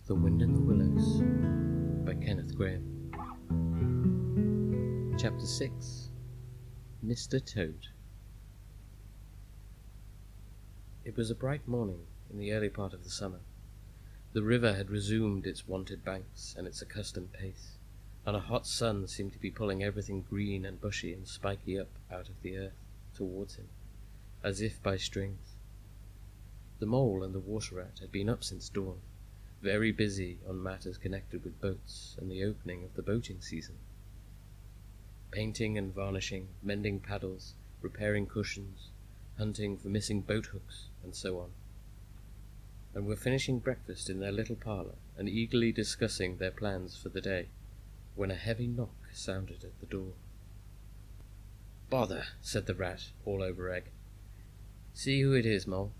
The Wind in the Willows by Kenneth Grahame. Chapter 6. Mr. Toad. It was a bright morning in the early part of the summer. The river had resumed its wonted banks and its accustomed pace, and a hot sun seemed to be pulling everything green and bushy and spiky up out of the earth towards him, as if by strings. The mole and the water rat had been up since dawn, very busy on matters connected with boats and the opening of the boating season. Painting and varnishing, mending paddles, repairing cushions, hunting for missing boat hooks, and so on, and were finishing breakfast in their little parlour and eagerly discussing their plans for the day, when a heavy knock sounded at the door. "Bother," said the rat, all over egg. "See who it is, Mole.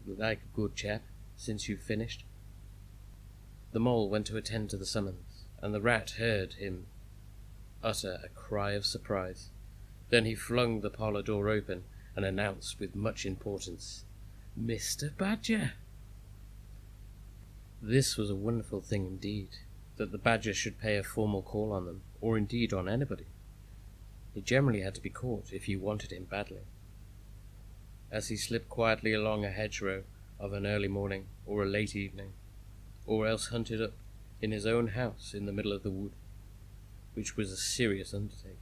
Look like a good chap, since you've finished." The mole went to attend to the summons, and the rat heard him utter a cry of surprise. Then he flung the parlour door open and announced with much importance, "Mr. Badger!" This was a wonderful thing indeed, that the badger should pay a formal call on them, or indeed on anybody. He generally had to be caught if you wanted him badly. As he slipped quietly along a hedgerow of an early morning or a late evening, or else hunted up in his own house in the middle of the wood, which was a serious undertaking,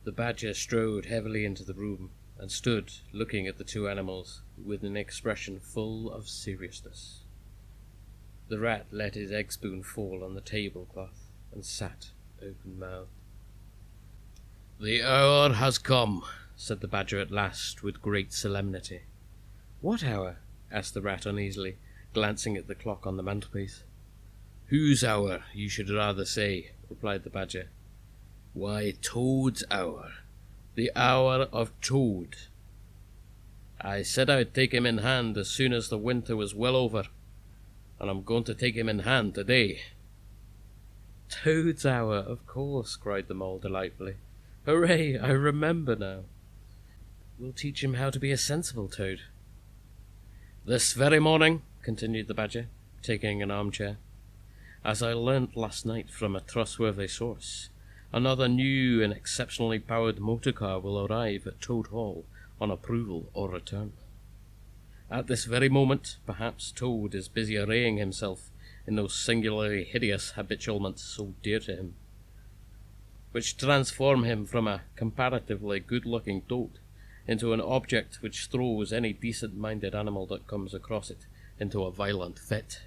the badger strode heavily into the room and stood looking at the two animals with an expression full of seriousness. The rat let his egg spoon fall on the tablecloth and sat open-mouthed. "The hour has come," said the badger at last with great solemnity. "What hour?" asked the rat uneasily, glancing at the clock on the mantelpiece. "Whose hour, you should rather say," replied the badger. "Why, Toad's hour. The hour of Toad. I said I'd take him in hand as soon as the winter was well over, and I'm going to take him in hand today." "Toad's hour, of course," cried the mole delightfully. "Hooray, I remember now. We'll teach him how to be a sensible toad." "This very morning," continued the badger, taking an armchair, "as I learnt last night from a trustworthy source, another new and exceptionally powered motor car will arrive at Toad Hall on approval or return. At this very moment, perhaps, Toad is busy arraying himself in those singularly hideous habitualments so dear to him, which transform him from a comparatively good-looking toad into an object which throws any decent-minded animal that comes across it into a violent fit.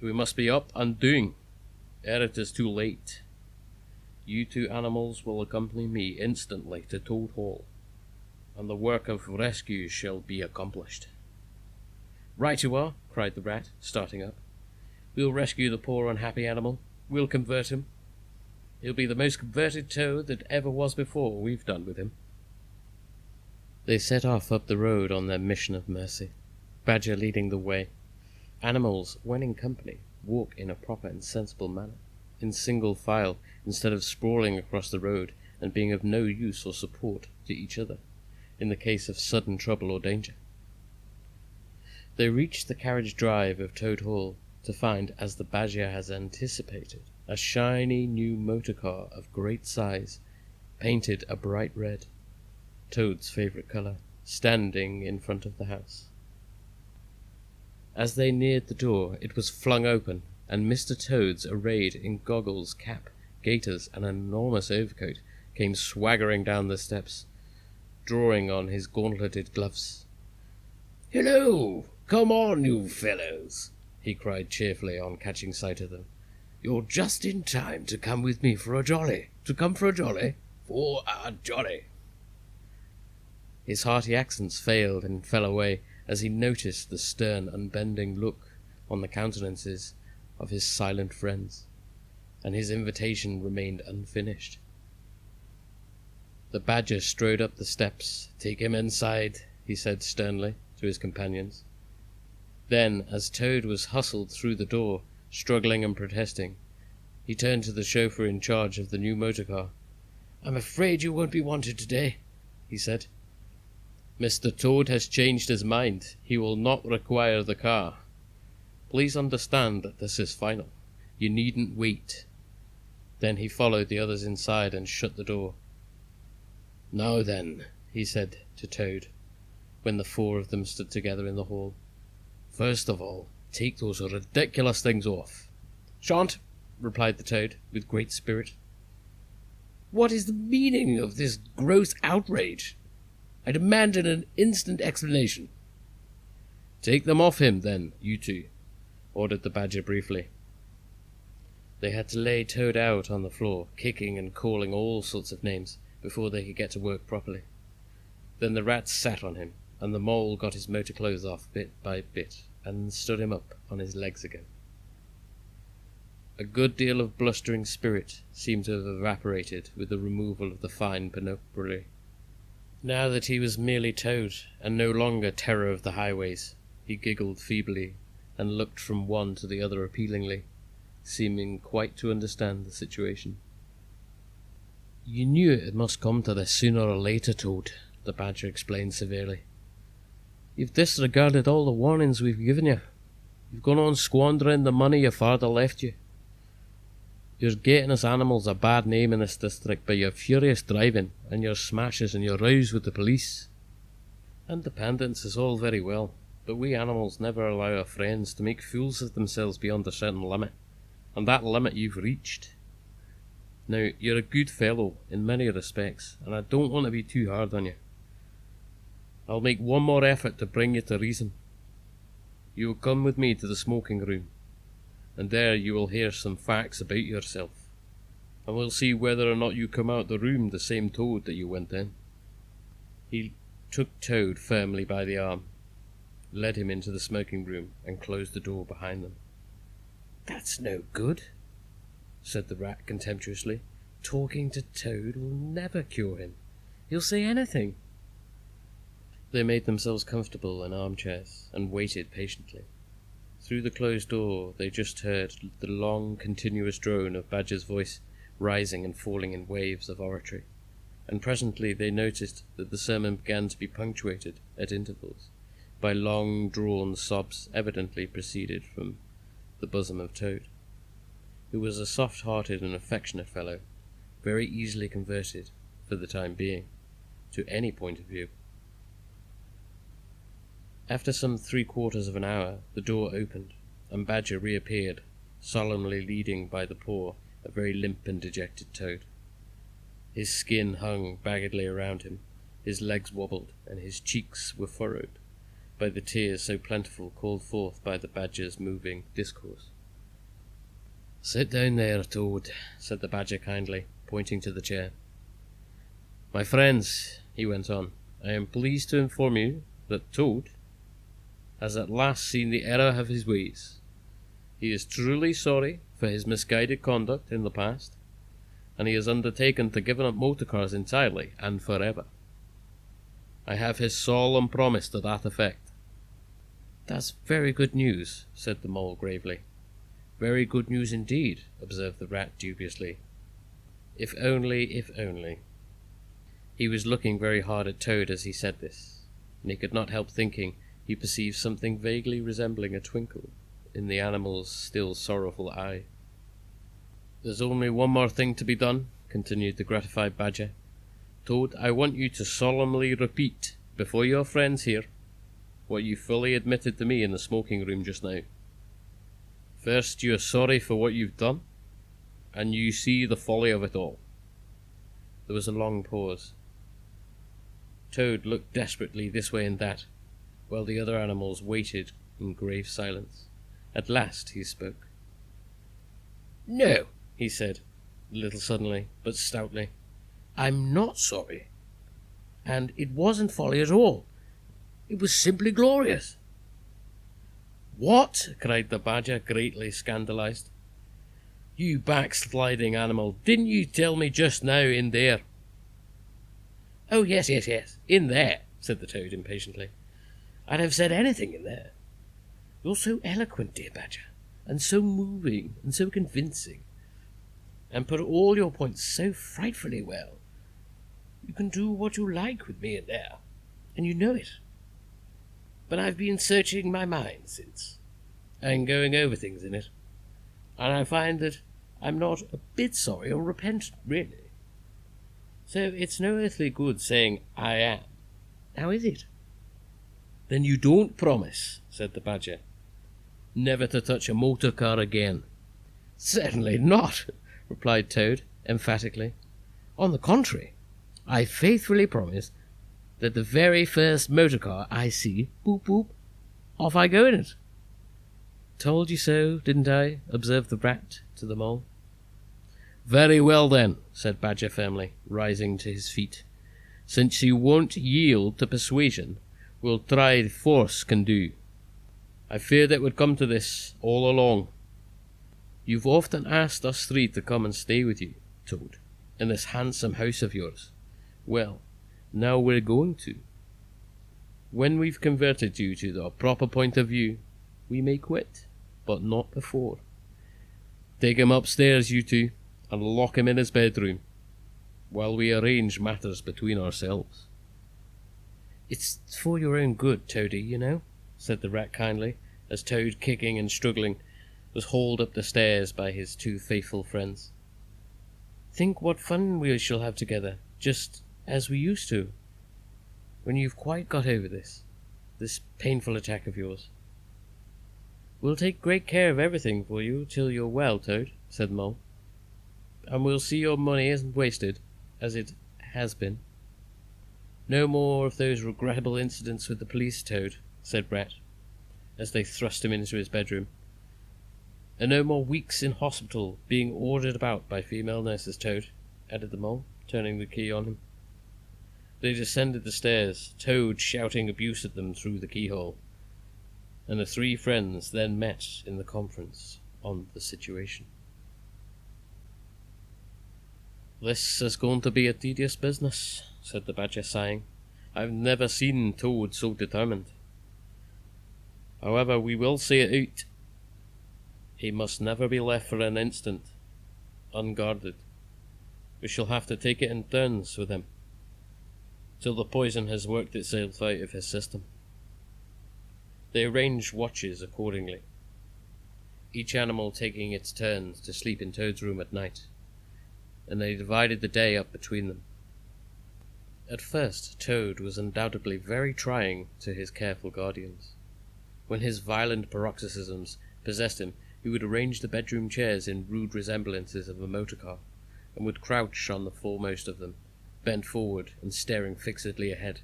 We must be up and doing, ere it is too late. You two animals will accompany me instantly to Toad Hall, and the work of rescue shall be accomplished." "Right you are," cried the rat, starting up. "We'll rescue the poor unhappy animal. We'll convert him. He'll be the most converted toad that ever was before we've done with him." They set off up the road on their mission of mercy, Badger leading the way. Animals, when in company, walk in a proper and sensible manner, in single file, instead of sprawling across the road and being of no use or support to each other in the case of sudden trouble or danger. They reached the carriage drive of Toad Hall to find, as the badger has anticipated, a shiny new motor car of great size, painted a bright red, Toad's favourite colour, standing in front of the house. As they neared the door, it was flung open, and Mr. Toad, arrayed in goggles, cap, gaiters, and an enormous overcoat, came swaggering down the steps, drawing on his gauntleted gloves. "Hello! Come on, you fellows!" he cried cheerfully on catching sight of them. "You're just in time to come with me for a jolly. To come for a jolly? For a jolly!" His hearty accents failed and fell away as he noticed the stern, unbending look on the countenances of his silent friends, and his invitation remained unfinished. The badger strode up the steps. "Take him inside," he said sternly to his companions. Then, as Toad was hustled through the door, struggling and protesting, he turned to the chauffeur in charge of the new motor car. "I'm afraid you won't be wanted today," he said. "Mr. Toad has changed his mind. He will not require the car." Please understand that this is final. You needn't wait." Then he followed the others inside and shut the door. "Now then," he said to Toad, when the four of them stood together in the hall. "First of all, take those ridiculous things off." "Shan't," replied the Toad, with great spirit. "What is the meaning of this gross outrage? I demand an instant explanation." "Take them off him, then, you two," ordered the Badger briefly. They had to lay Toad out on the floor, kicking and calling all sorts of names, before they could get to work properly. Then the Rat sat on him, and the Mole got his motor clothes off bit by bit, and stood him up on his legs again. A good deal of blustering spirit seemed to have evaporated with the removal of the fine panoply. Now that he was merely Toad, and no longer terror of the highways, he giggled feebly, and looked from one to the other appealingly, seeming quite to understand the situation. "You knew it must come to this sooner or later, Toad," the Badger explained severely. "You've disregarded all the warnings we've given you. You've gone on squandering the money your father left you. You're getting us animals a bad name in this district by your furious driving and your smashes and your rows with the police. Independence is all very well, but we animals never allow our friends to make fools of themselves beyond a certain limit, and that limit you've reached. Now, you're a good fellow in many respects, and I don't want to be too hard on you. I'll make one more effort to bring you to reason. You will come with me to the smoking room, and there you will hear some facts about yourself, and we'll see whether or not you come out the room the same Toad that you went in." He took Toad firmly by the arm, led him into the smoking room, and closed the door behind them. "That's no good," said the Rat contemptuously. "Talking to Toad will never cure him. He'll say anything." They made themselves comfortable in armchairs, and waited patiently. Through the closed door they just heard the long, continuous drone of Badger's voice, rising and falling in waves of oratory, and presently they noticed that the sermon began to be punctuated, at intervals, by long-drawn sobs evidently proceeded from the bosom of Toad, who was a soft-hearted and affectionate fellow, very easily converted, for the time being, to any point of view. After some 3/4 of an hour, the door opened, and Badger reappeared, solemnly leading by the paw a very limp and dejected Toad. His skin hung baggedly around him, his legs wobbled, and his cheeks were furrowed by the tears so plentiful called forth by the Badger's moving discourse. "Sit down there, Toad," said the Badger kindly, pointing to the chair. "My friends," he went on, "I am pleased to inform you that Toad has at last seen the error of his ways. He is truly sorry for his misguided conduct in the past, and he has undertaken to give up motor cars entirely and forever. I have his solemn promise to that effect." "That's very good news," said the Mole gravely. "Very good news indeed," observed the Rat dubiously. If only. He was looking very hard at Toad as he said this, and he could not help thinking he perceived something vaguely resembling a twinkle in the animal's still sorrowful eye. "There's only one more thing to be done," continued the gratified Badger. "Toad, I want you to solemnly repeat, before your friends here, what you fully admitted to me in the smoking room just now. First, you are sorry for what you've done, and you see the folly of it all." There was a long pause. Toad looked desperately this way and that, while the other animals waited in grave silence. At last he spoke. "No," he said, a little suddenly, but stoutly. "I'm not sorry. And it wasn't folly at all. It was simply glorious." "What?" cried the Badger, greatly scandalized. "You backsliding animal, didn't you tell me just now in there?" "Oh, yes, in there," said the Toad impatiently. "I'd have said anything in there. You're so eloquent, dear Badger, and so moving, and so convincing, and put all your points so frightfully well. You can do what you like with me in there, and you know it. But I've been searching my mind since, and going over things in it, and I find that I'm not a bit sorry or repentant, really. So it's no earthly good saying I am. Now is it? Then you don't promise, said the Badger, never to touch a motor car again. Certainly not, replied Toad, emphatically. On the contrary, I faithfully promise that the very first motor car I see, boop boop, off I go in it. Told you so, didn't I? Observed the Rat to the Mole. Very well then, said Badger firmly, rising to his feet. Since you won't yield to persuasion, we'll try force can do. I feared it would come to this all along. You've often asked us three to come and stay with you, Toad, in this handsome house of yours. Well, now we're going to. When we've converted you to the proper point of view, we may quit, but not before. Take him upstairs, you two, and lock him in his bedroom, while we arrange matters between ourselves. It's for your own good, Toady, you know, said the Rat kindly, as Toad, kicking and struggling, was hauled up the stairs by his two faithful friends. Think what fun we shall have together, just as we used to, when you've quite got over this painful attack of yours. We'll take great care of everything for you till you're well, Toad, said Mole. And we'll see your money isn't wasted, as it has been. No more of those regrettable incidents with the police, Toad, said Rat, as they thrust him into his bedroom. And no more weeks in hospital being ordered about by female nurses, Toad, added the Mole, turning the key on him. They descended the stairs, Toad shouting abuse at them through the keyhole, and the three friends then met in the conference on the situation. This is going to be a tedious business, said the Badger, sighing. I've never seen Toad so determined. However, we will see it out. He must never be left for an instant unguarded. We shall have to take it in turns with him, till the poison has worked itself out of his system. They arranged watches accordingly, each animal taking its turns to sleep in Toad's room at night, and they divided the day up between them. At first, Toad was undoubtedly very trying to his careful guardians. When his violent paroxysms possessed him, he would arrange the bedroom chairs in rude resemblances of a motor car, and would crouch on the foremost of them, bent forward and staring fixedly ahead,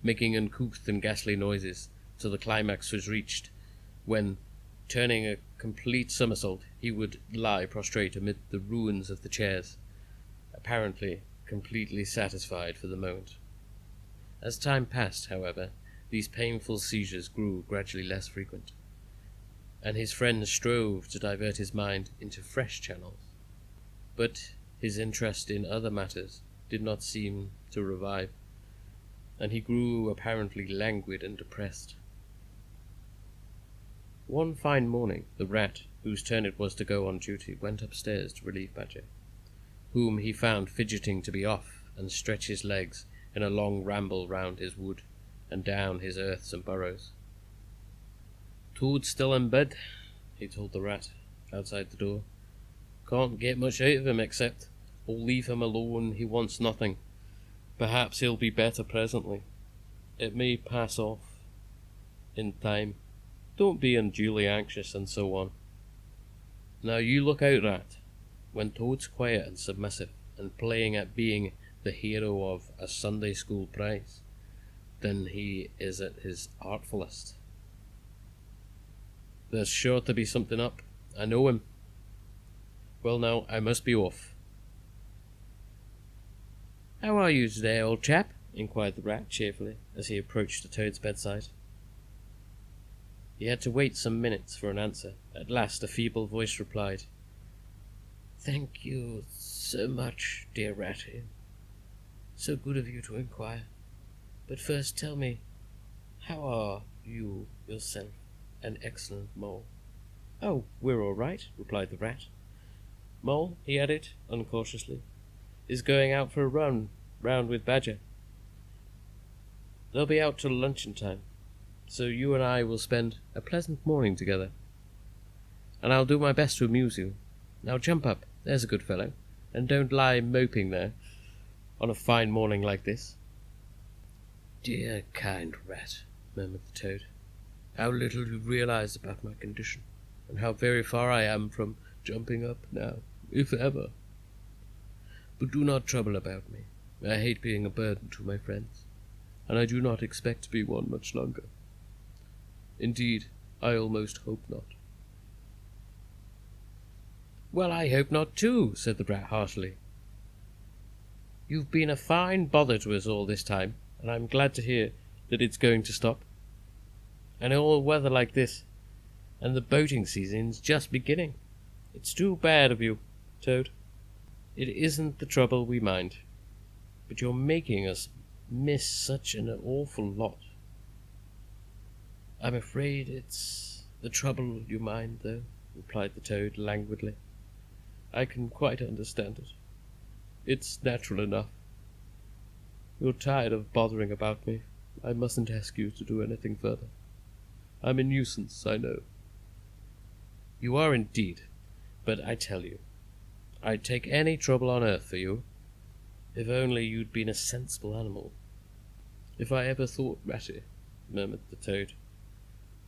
making uncouth and ghastly noises, till the climax was reached, when, turning a complete somersault, he would lie prostrate amid the ruins of the chairs, apparently completely satisfied for the moment. As time passed, however, these painful seizures grew gradually less frequent, and his friends strove to divert his mind into fresh channels. But his interest in other matters did not seem to revive, and he grew apparently languid and depressed. One fine morning, the Rat, whose turn it was to go on duty, went upstairs to relieve Badger, whom he found fidgeting to be off and stretch his legs in a long ramble round his wood and down his earths and burrows. Toad's still in bed, he told the Rat, outside the door. Can't get much out of him except, "Oh, leave him alone, he wants nothing. Perhaps he'll be better presently. It may pass off in time. Don't be unduly anxious," and so on. Now you look out, Rat. When Toad's quiet and submissive, and playing at being the hero of a Sunday school prize, then he is at his artfullest. There's sure to be something up. I know him. Well now, I must be off. How are you today, old chap? Inquired the Rat cheerfully, as he approached the Toad's bedside. He had to wait some minutes for an answer. At last a feeble voice replied, "Thank you so much, dear Rat. So good of you to inquire. But first tell me, how are you yourself, an excellent Mole?" "Oh, we're all right," replied the Rat. "Mole," he added, uncautiously, "is going out for a run round with Badger. They'll be out till luncheon time, so you and I will spend a pleasant morning together. and I'll do my best to amuse you. Now jump up, there's a good fellow, and don't lie moping there on a fine morning like this." "Dear kind rat," murmured the toad, "how little you realize about my condition, and how very far I am from jumping up now, if ever. But do not trouble about me. I hate being a burden to my friends, and I do not expect to be one much longer. Indeed, I almost hope not." "Well, I hope not too," said the rat heartily. "You've been a fine bother to us all this time, and I'm glad to hear that it's going to stop. And all weather like this, and the boating season's just beginning. It's too bad of you, Toad. It isn't the trouble we mind, but you're making us miss such an awful lot." "I'm afraid it's the trouble you mind, though," replied the toad languidly. "I can quite understand it. It's natural enough. You're tired of bothering about me. I mustn't ask you to do anything further. I'm a nuisance, I know." "You are indeed, but I tell you, I'd take any trouble on earth for you, if only you'd been a sensible animal." "If I ever thought ratty," murmured the toad,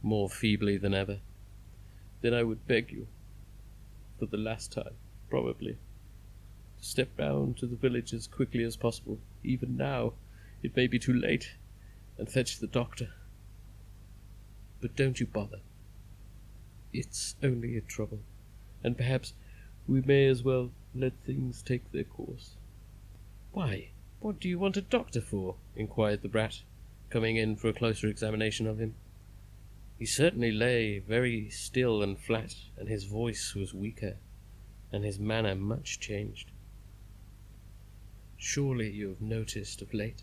more feebly than ever, "then I would beg you, for the last time, probably, to step round to the village as quickly as possible, even now, it may be too late, and fetch the doctor. But don't you bother. It's only a trouble, and perhaps we may as well let things take their course." "Why, what do you want a doctor for?" inquired the rat, coming in for a closer examination of him. He certainly lay very still and flat, and his voice was weaker, and his manner much changed. "Surely you have noticed of late,"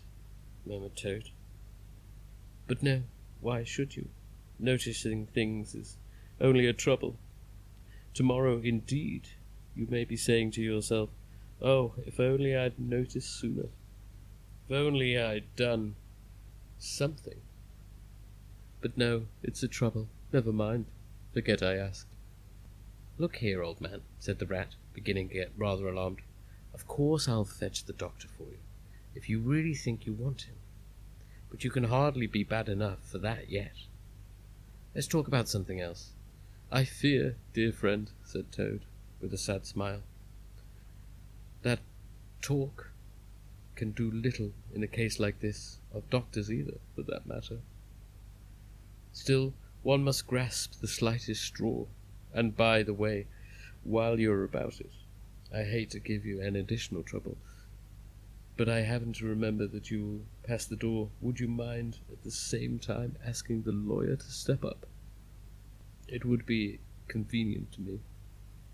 murmured Toad. "But no, why should you? Noticing things is only a trouble. Tomorrow, indeed, you may be saying to yourself, 'Oh, if only I'd noticed sooner. If only I'd done something.' But no, it's a trouble. Never mind. Forget I asked." "Look here, old man," said the rat, beginning to get rather alarmed. "Of course I'll fetch the doctor for you, if you really think you want him. But you can hardly be bad enough for that yet. Let's talk about something else." "I fear, dear friend," said Toad, with a sad smile, "that talk can do little in a case like this, of doctors either, for that matter. Still, one must grasp the slightest straw, and by the way, while you're about it, I hate to give you an additional trouble, but I happen to remember that you passed the door. Would you mind at the same time asking the lawyer to step up? It would be convenient to me,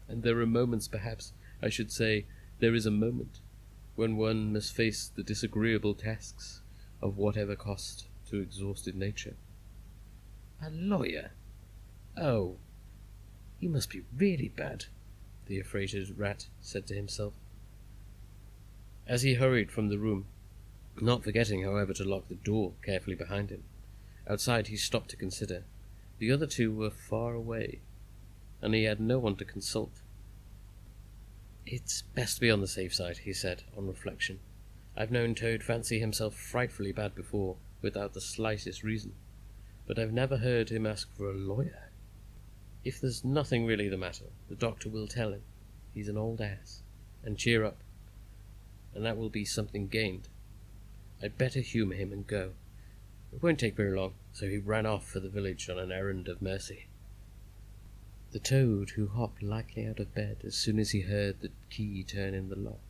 and there are moments, perhaps I should say there is a moment, when one must face the disagreeable tasks of whatever cost to exhausted nature." "A lawyer? Oh, you must be really bad," the affrighted rat said to himself, as he hurried from the room, not forgetting, however, to lock the door carefully behind him. Outside he stopped to consider. The other two were far away, and he had no one to consult. "It's best to be on the safe side," he said, on reflection. "I've known Toad fancy himself frightfully bad before, without the slightest reason, but I've never heard him ask for a lawyer. If there's nothing really the matter, the doctor will tell him he's an old ass, and cheer up, and that will be something gained. I'd better humour him and go. It won't take very long." So he ran off for the village on an errand of mercy. The toad, who hopped lightly out of bed as soon as he heard the key turn in the lock,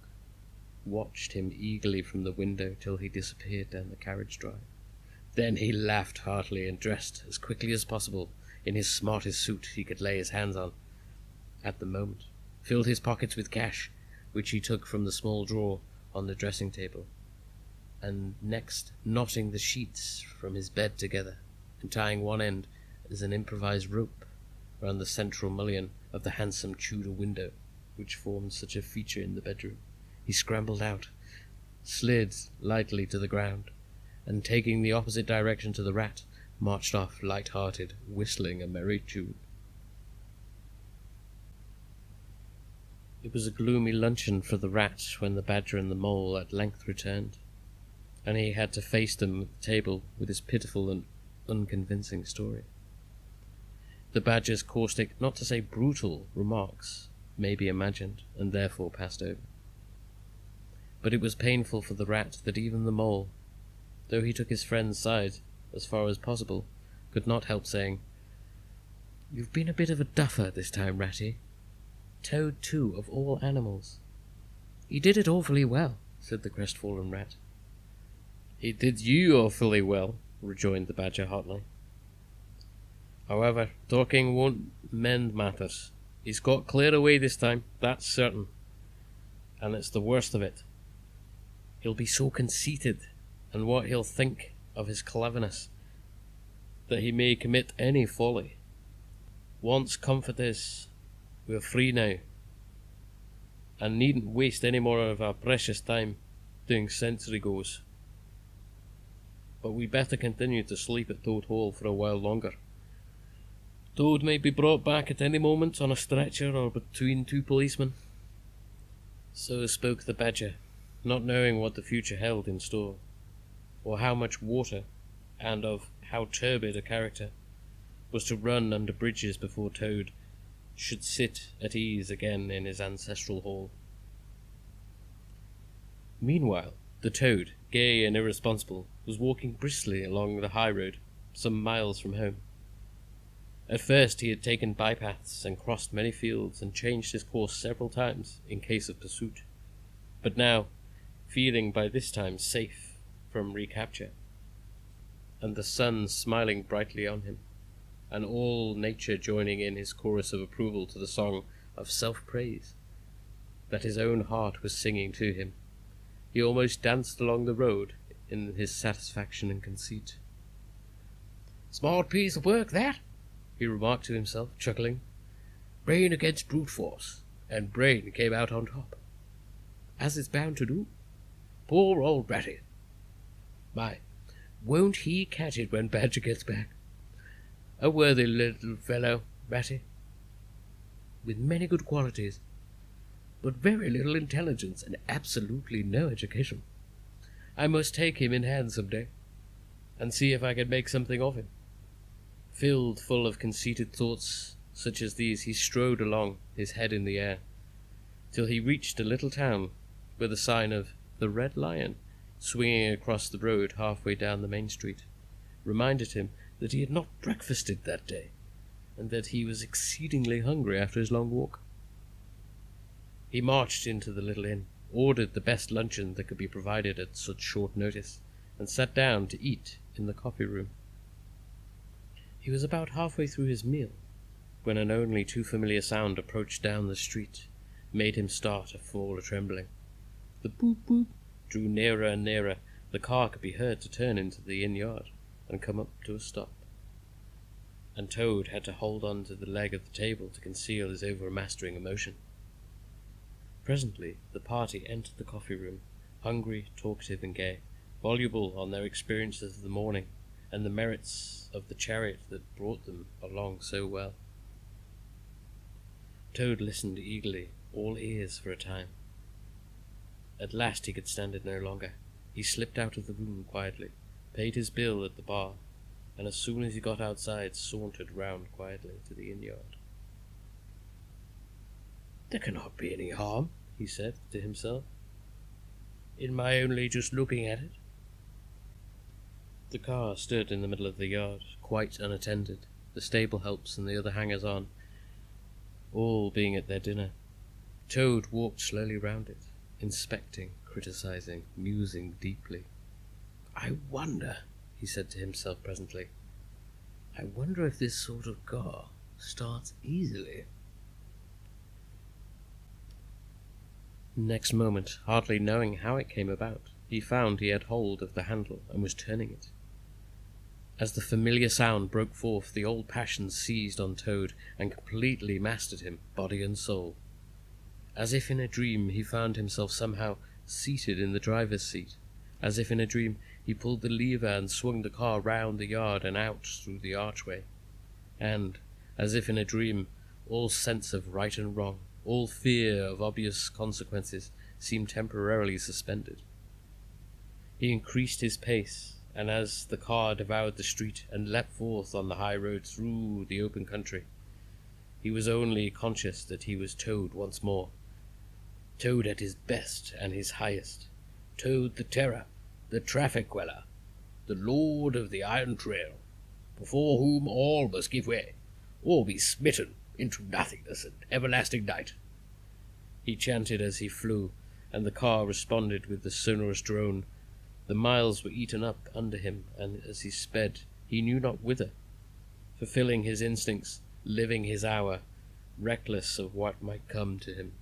watched him eagerly from the window till he disappeared down the carriage drive. Then he laughed heartily and dressed as quickly as possible in his smartest suit he could lay his hands on at the moment, filled his pockets with cash, which he took from the small drawer on the dressing table, and next knotting the sheets from his bed together and tying one end as an improvised rope round the central mullion of the handsome Tudor window which formed such a feature in the bedroom, he scrambled out, slid lightly to the ground, and taking the opposite direction to the rat, marched off light-hearted, whistling a merry tune. It was a gloomy luncheon for the rat when the badger and the mole at length returned, and he had to face them at the table with his pitiful and unconvincing story. The badger's caustic, not to say brutal, remarks may be imagined and therefore passed over. But it was painful for the rat that even the mole, though he took his friend's side as far as possible, could not help saying, "You've been a bit of a duffer this time, Ratty. Toad, too, of all animals." "He did it awfully well," said the crestfallen rat. "He did you awfully well," rejoined the badger hotly. "However, talking won't mend matters. He's got clear away this time, that's certain. And it's the worst of it. He'll be so conceited, and what he'll think of his cleverness, that he may commit any folly. Once comfort is, we're free now, and needn't waste any more of our precious time doing sentry goes. But we'd better continue to sleep at Toad Hole for a while longer. Toad may be brought back at any moment on a stretcher or between two policemen." So spoke the badger, not knowing what the future held in store, or how much water, and of how turbid a character, was to run under bridges before Toad should sit at ease again in his ancestral hall. Meanwhile, the toad, gay and irresponsible, was walking briskly along the high road, some miles from home. At first he had taken bypaths and crossed many fields and changed his course several times in case of pursuit, but now, feeling by this time safe from recapture, and the sun smiling brightly on him, and all nature joining in his chorus of approval to the song of self-praise that his own heart was singing to him, he almost danced along the road in his satisfaction and conceit. "Smart piece of work, that," he remarked to himself, chuckling. "Brain against brute force, and brain came out on top, as it's bound to do. Poor old Ratty. My, won't he catch it when Badger gets back? A worthy little fellow, Ratty, with many good qualities, but very little intelligence and absolutely no education. I must take him in hand some day, and see if I can make something of him." Filled full of conceited thoughts such as these, he strode along, his head in the air, till he reached a little town where the sign of the Red Lion, swinging across the road halfway down the main street, reminded him that he had not breakfasted that day, and that he was exceedingly hungry after his long walk. He marched into the little inn, ordered the best luncheon that could be provided at such short notice, and sat down to eat in the coffee room. He was about halfway through his meal, when an only too familiar sound approached down the street, made him start and fall a-trembling. The boop-boop drew nearer and nearer. The car could be heard to turn into the inn yard and come up to a stop, and Toad had to hold on to the leg of the table to conceal his overmastering emotion. Presently the party entered the coffee room, hungry, talkative, and gay, voluble on their experiences of the morning, and the merits of the chariot that brought them along so well. Toad listened eagerly, all ears for a time. At last he could stand it no longer. He slipped out of the room quietly, paid his bill at the bar, and as soon as he got outside, sauntered round quietly to the inn-yard. "There cannot be any harm," he said to himself, "in my only just looking at it." The car stood in the middle of the yard, quite unattended, the stable helps and the other hangers-on all being at their dinner. Toad walked slowly round it, inspecting, criticizing, musing deeply. "I wonder," he said to himself presently, "I wonder if this sort of car starts easily." Next moment, hardly knowing how it came about, he found he had hold of the handle and was turning it. As the familiar sound broke forth, the old passion seized on Toad and completely mastered him, body and soul. As if in a dream, he found himself somehow seated in the driver's seat. As if in a dream, he pulled the lever and swung the car round the yard and out through the archway. And, as if in a dream, all sense of right and wrong, All fear of obvious consequences seemed temporarily suspended. He increased his pace, and as the car devoured the street and leapt forth on the high road through the open country, he was only conscious that he was Toad once more. Toad at his best and his highest. Toad the terror, the traffic queller, the lord of the iron trail, before whom all must give way, or be smitten into nothingness and everlasting night. He chanted as he flew, and the car responded with the sonorous drone. The miles were eaten up under him, and as he sped, he knew not whither, fulfilling his instincts, living his hour, reckless of what might come to him.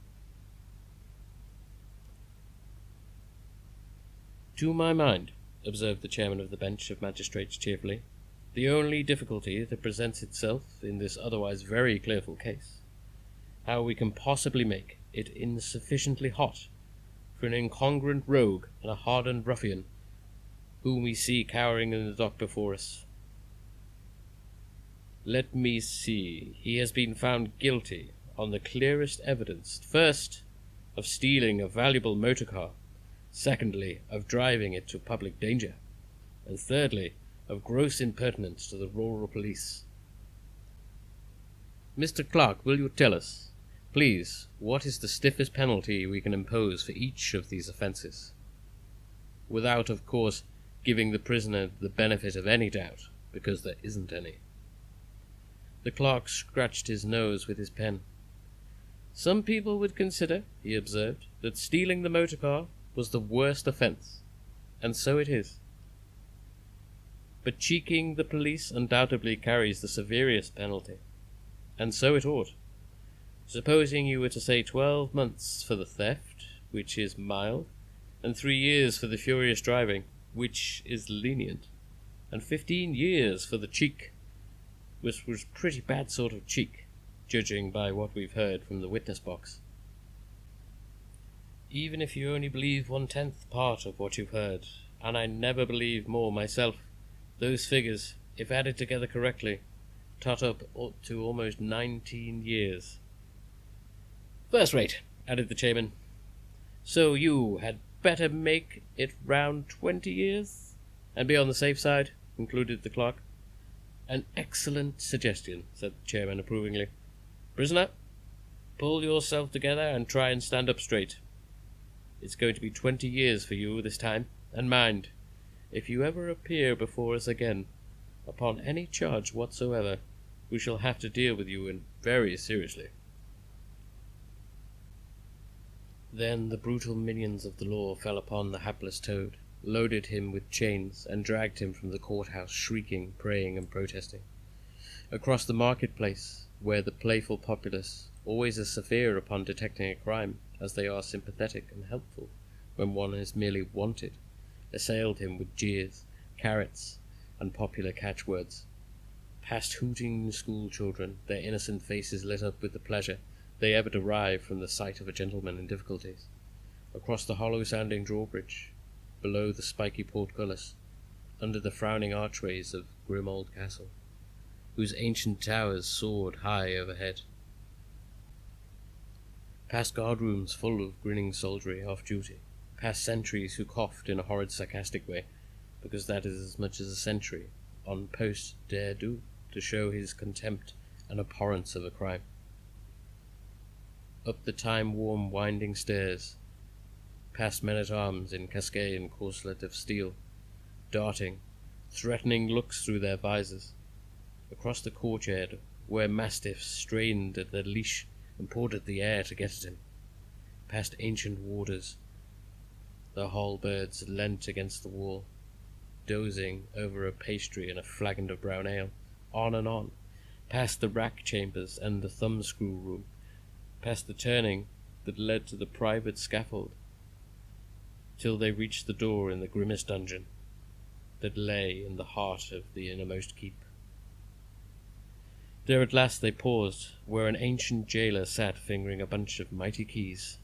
"To my mind," observed the chairman of the bench of magistrates cheerfully, "the only difficulty that presents itself in this otherwise very clearful case, how we can possibly make it insufficiently hot for an incongruent rogue and a hardened ruffian whom we see cowering in the dock before us. Let me see. He has been found guilty on the clearest evidence, first, of stealing a valuable motor car, secondly, of driving it to public danger, and thirdly, of gross impertinence to the rural police. Mr. Clerk, will you tell us, please, what is the stiffest penalty we can impose for each of these offences? Without, of course, giving the prisoner the benefit of any doubt, because there isn't any." The clerk scratched his nose with his pen. "Some people would consider," he observed, "that stealing the motor car was the worst offence, and so it is. But cheeking the police undoubtedly carries the severest penalty, and so it ought. Supposing you were to say 12 months for the theft, which is mild, and 3 years for the furious driving, which is lenient, and 15 years for the cheek, which was pretty bad sort of cheek, judging by what we've heard from the witness box. Even if you only believe 1/10 part of what you've heard, and I never believe more myself, those figures, if added together correctly, tot up to almost 19 years. "First rate," added the chairman. "So you had better make it round 20 years, and be on the safe side," concluded the clerk. "An excellent suggestion," said the chairman approvingly. "Prisoner, pull yourself together and try and stand up straight. It's going to be 20 years for you this time, and mind, if you ever appear before us again, upon any charge whatsoever, we shall have to deal with you very seriously." Then the brutal minions of the law fell upon the hapless Toad, loaded him with chains, and dragged him from the courthouse, shrieking, praying, and protesting. Across the marketplace, where the playful populace, always as severe upon detecting a crime as they are sympathetic and helpful when one is merely wanted, assailed him with jeers, carrots, and popular catchwords. Past hooting school children, their innocent faces lit up with the pleasure they ever derive from the sight of a gentleman in difficulties. Across the hollow-sounding drawbridge, below the spiky portcullis, under the frowning archways of grim old castle, whose ancient towers soared high overhead. Past guard-rooms full of grinning soldiery off duty, past sentries who coughed in a horrid sarcastic way, because that is as much as a sentry on post dare do, to show his contempt and abhorrence of a crime. Up the time-worn winding stairs, past men-at-arms in casquet and corselet of steel, darting, threatening looks through their visors, across the courtyard where mastiffs strained at their leash and pawed at the air to get at him, past ancient warders, their halberds leant against the wall, dozing over a pastry and a flagon of brown ale, on and on, past the rack chambers and the thumbscrew room, past the turning that led to the private scaffold, till they reached the door in the grimmest dungeon that lay in the heart of the innermost keep. There at last they paused, where an ancient jailer sat fingering a bunch of mighty keys.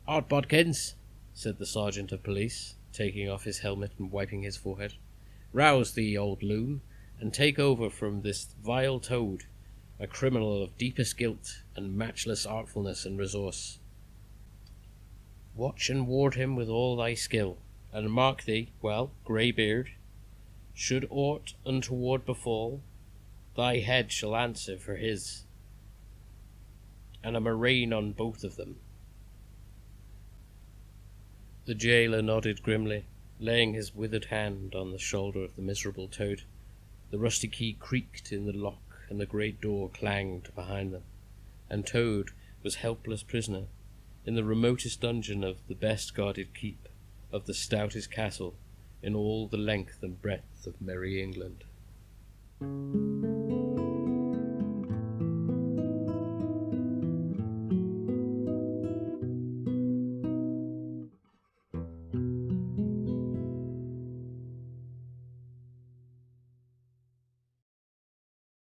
"Art Bodkins," said the sergeant of police, taking off his helmet and wiping his forehead, "rouse thee, old loon, and take over from this vile Toad, a criminal of deepest guilt and matchless artfulness and resource. Watch and ward him with all thy skill, and mark thee, well, greybeard, should aught untoward befall, thy head shall answer for his, and a murrain on both of them. The jailer nodded grimly, laying his withered hand on the shoulder of the miserable Toad. The rusty key creaked in the lock, and the great door clanged behind them, and Toad was helpless prisoner in the remotest dungeon of the best guarded keep of the stoutest castle in all the length and breadth of merry England.